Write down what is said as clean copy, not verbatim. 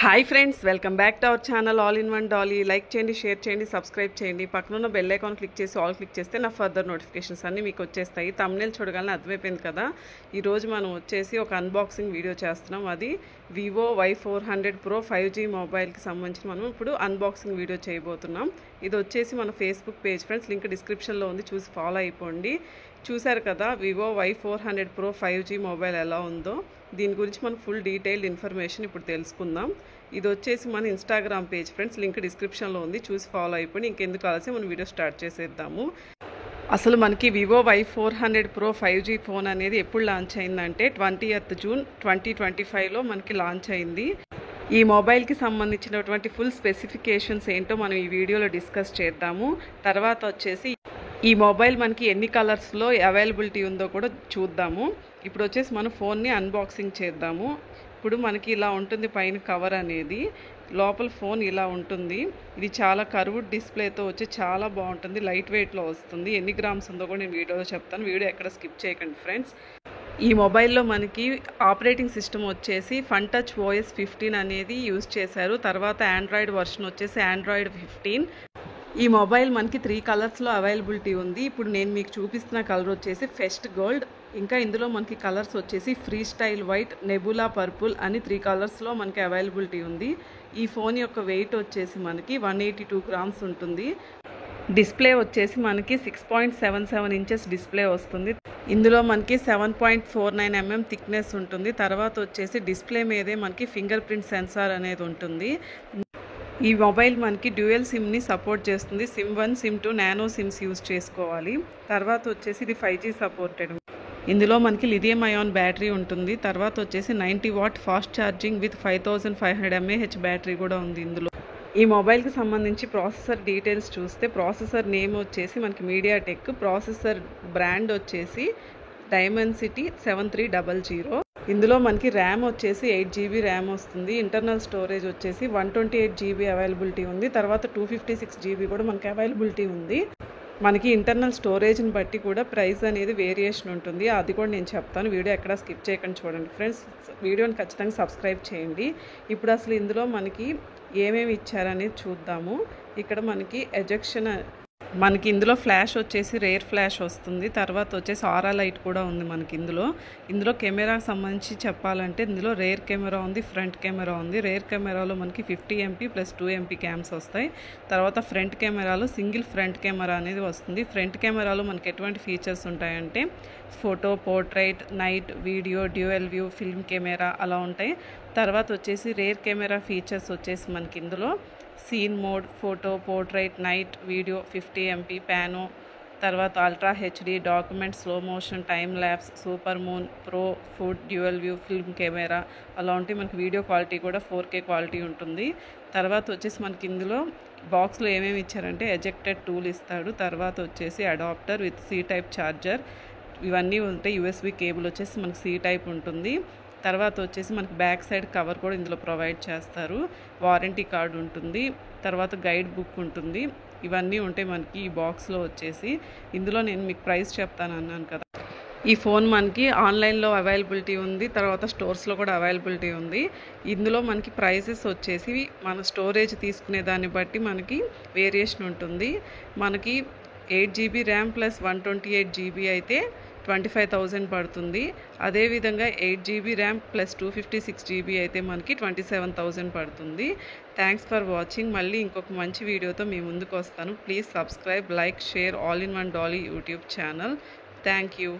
Hi friends, welcome back to our channel all in one Dolly. Like చేయండి, share చేయండి, subscribe చేయండి. పక్కన ఉన్న బెల్ ఐకాన్ క్లిక్ చేసి ఆల్ క్లిక్ చేస్తే నా ఫర్దర్ నోటిఫికేషన్స్ అన్నీ మీకు వచ్చేస్తాయి. థంబ్నెయిల్ చూడగానే అర్థమైపోయింది కదా. ఈరోజు మనం వచ్చేసి ఒక అన్బాక్సింగ్ వీడియో చేస్తున్నాం. అది వివో Y400 Pro 5G మొబైల్కి సంబంధించి మనం ఇప్పుడు అన్బాక్సింగ్ వీడియో చేయబోతున్నాం. ఇది వచ్చేసి మన ఫేస్బుక్ పేజ్ ఫ్రెండ్స్, లింక్ డిస్క్రిప్షన్లో ఉంది, చూసి ఫాలో అయిపోండి. చూశారు కదా Vivo Y400 Pro 5G mobile ఎలా ఉందో. దీని గురించి మనం ఫుల్ డీటెయిల్డ్ ఇన్ఫర్మేషన్ ఇప్పుడు తెలుసుకుందాం. ఇది వచ్చేసి మన ఇన్స్టాగ్రామ్ పేజ్ ఫ్రెండ్స్, లింక్ డిస్క్రిప్షన్లో ఉంది, చూసి ఫాలో అయిపోయి ఇంకెందుకు ఆలస్యం మనం వీడియో స్టార్ట్ చేసేద్దాము. అసలు మనకి Vivo Y400 Pro 5G phone అనేది ఎప్పుడు లాంచ్ అయిందంటే 20th June 2025లో మనకి లాంచ్ అయింది. ఈ మొబైల్కి సంబంధించినటువంటి ఫుల్ స్పెసిఫికేషన్స్ ఏంటో మనం ఈ వీడియోలో డిస్కస్ చేద్దాము. తర్వాత వచ్చేసి ఈ మొబైల్ మనకి ఎన్ని కలర్స్లో అవైలబిలిటీ ఉందో కూడా చూద్దాము. ఇప్పుడు వచ్చేసి మనం ఫోన్ని అన్బాక్సింగ్ చేద్దాము. ఇప్పుడు మనకి ఇలా ఉంటుంది పైన కవర్ అనేది, లోపల ఫోన్ ఇలా ఉంటుంది. ఇది చాలా కర్వ్డ్ డిస్ప్లేతో వచ్చి చాలా బాగుంటుంది, లైట్ వెయిట్లో వస్తుంది. ఎన్ని గ్రామ్స్ ఉందో కూడా నేను వీడియోలో చెప్తాను, వీడియో ఎక్కడ స్కిప్ చేయకండి ఫ్రెండ్స్. ఈ మొబైల్లో మనకి ఆపరేటింగ్ సిస్టమ్ వచ్చేసి ఫన్టచ్ OS 15 అనేది యూజ్ చేశారు. తర్వాత ఆండ్రాయిడ్ వర్షన్ వచ్చేసి ఆండ్రాయిడ్ 15. ఈ మొబైల్ మనకి 3 కలర్స్లో అవైలబిలిటీ ఉంది. ఇప్పుడు నేను మీకు చూపిస్తున్న కలర్ వచ్చేసి ఫెస్ట్ గోల్డ్. ఇంకా ఇందులో మనకి కలర్స్ వచ్చేసి free style white, nebula purple అని 3 కలర్స్లో మనకి అవైలబిలిటీ ఉంది. ఈ ఫోన్ యొక్క వెయిట్ వచ్చేసి మనకి 182 గ్రామ్స్ ఉంటుంది. డిస్ప్లే వచ్చేసి మనకి 6.77 ఇంచెస్ డిస్ప్లే వస్తుంది. ఇందులో మనకి 7.49 mm థిక్నెస్ ఉంటుంది. తర్వాత వచ్చేసి డిస్ప్లే మీదే మనకి ఫింగర్ ప్రింట్ సెన్సార్ అనేది ఉంటుంది. ఈ మొబైల్ మనకి డ్యూయల్ సిమ్ని సపోర్ట్ చేస్తుంది. SIM 1, SIM 2 nano SIMs use చేసుకోవాలి. తర్వాత వచ్చేసి ఇది 5G సపోర్టెడ్. ఇందులో మనకి లిథియం అయాన్ బ్యాటరీ ఉంటుంది. తర్వాత వచ్చేసి 90 watt fast charging with 5500 mAh battery కూడా ఉంది ఇందులో. ఈ మొబైల్కి సంబంధించి ప్రాసెసర్ డీటెయిల్స్ చూస్తే, ప్రాసెసర్ నేమ్ వచ్చేసి మనకి మీడియాటెక్, ప్రాసెసర్ బ్రాండ్ వచ్చేసి డైమెన్సిటీ 7300. ఇందులో మనకి ర్యామ్ వచ్చేసి 8GB ర్యామ్ వస్తుంది. ఇంటర్నల్ స్టోరేజ్ వచ్చేసి 128GB అవైలబిలిటీ ఉంది. తర్వాత 256GB కూడా మనకి అవైలబిలిటీ ఉంది. మనకి ఇంటర్నల్ స్టోరేజ్ని బట్టి కూడా ప్రైస్ అనేది వేరియేషన్ ఉంటుంది, అది కూడా నేను చెప్తాను. వీడియో ఎక్కడ స్కిప్ చేయకుండా చూడండి ఫ్రెండ్స్, వీడియోని ఖచ్చితంగా సబ్స్క్రైబ్ చేయండి. ఇప్పుడు అసలు ఇందులో మనకి ఏమేమి ఇచ్చారనేది చూద్దాము. ఇక్కడ మనకి ఎజెక్షన్, మనకి ఇందులో ఫ్లాష్ వచ్చేసి రేర్ ఫ్లాష్ వస్తుంది. తర్వాత వచ్చేసి ఆరా లైట్ కూడా ఉంది మనకి ఇందులో కెమెరాకి సంబంధించి చెప్పాలంటే ఇందులో రేర్ కెమెరా ఉంది, ఫ్రంట్ కెమెరా ఉంది. రేర్ కెమెరాలో మనకి 50 MP + 2 MP క్యామ్స్ వస్తాయి. తర్వాత ఫ్రంట్ కెమెరాలో సింగిల్ ఫ్రంట్ కెమెరా అనేది వస్తుంది. ఫ్రంట్ కెమెరాలో మనకి ఎటువంటి ఫీచర్స్ ఉంటాయంటే photo, portrait, night, video, dual view, film camera అలా ఉంటాయి. తర్వాత వచ్చేసి రేర్ కెమెరా ఫీచర్స్ వచ్చేసి మనకి ఇందులో scene mode, photo, portrait, night, video, 50 MP pano, తర్వాత ultra HD, document, slow motion, time labs, super moon, pro, food, dual view, film camera అలా ఉంటాయి. మనకి వీడియో క్వాలిటీ కూడా 4K క్వాలిటీ ఉంటుంది. తర్వాత వచ్చేసి మనకి ఇందులో బాక్స్లో ఏమేమి ఇచ్చారంటే ఎజెక్టెడ్ టూల్ ఇస్తాడు. తర్వాత వచ్చేసి adapter with C type charger ఇవన్నీ ఉంటాయి. USB కేబుల్ వచ్చేసి మనకి C టైప్ ఉంటుంది. తర్వాత వచ్చేసి మనకి బ్యాక్ సైడ్ కవర్ కూడా ఇందులో ప్రొవైడ్ చేస్తారు. వారంటీ కార్డు ఉంటుంది. తర్వాత గైడ్ బుక్ ఉంటుంది. ఇవన్నీ ఉంటాయి మనకి ఈ బాక్స్లో వచ్చేసి. ఇందులో నేను మీకు ప్రైస్ చెప్తాను అన్నాను కదా. ఈ ఫోన్ మనకి ఆన్లైన్లో అవైలబిలిటీ ఉంది, తర్వాత స్టోర్స్లో కూడా అవైలబిలిటీ ఉంది. ఇందులో మనకి ప్రైసెస్ వచ్చేసి మన స్టోరేజ్ తీసుకునే దాన్ని బట్టి మనకి వేరియేషన్ ఉంటుంది. మనకి 8GB ర్యామ్ + 128GB అయితే 25,000 పడుతుంది. అదేవిధంగా 8GB ర్యామ్ + 256GB అయితే మనకి 27,000 పడుతుంది. Thanks for watching. మళ్ళీ ఇంకొక మంచి వీడియోతో మీ ముందుకు వస్తాను. Please subscribe, like, share all in one Dolly YouTube channel. Thank you.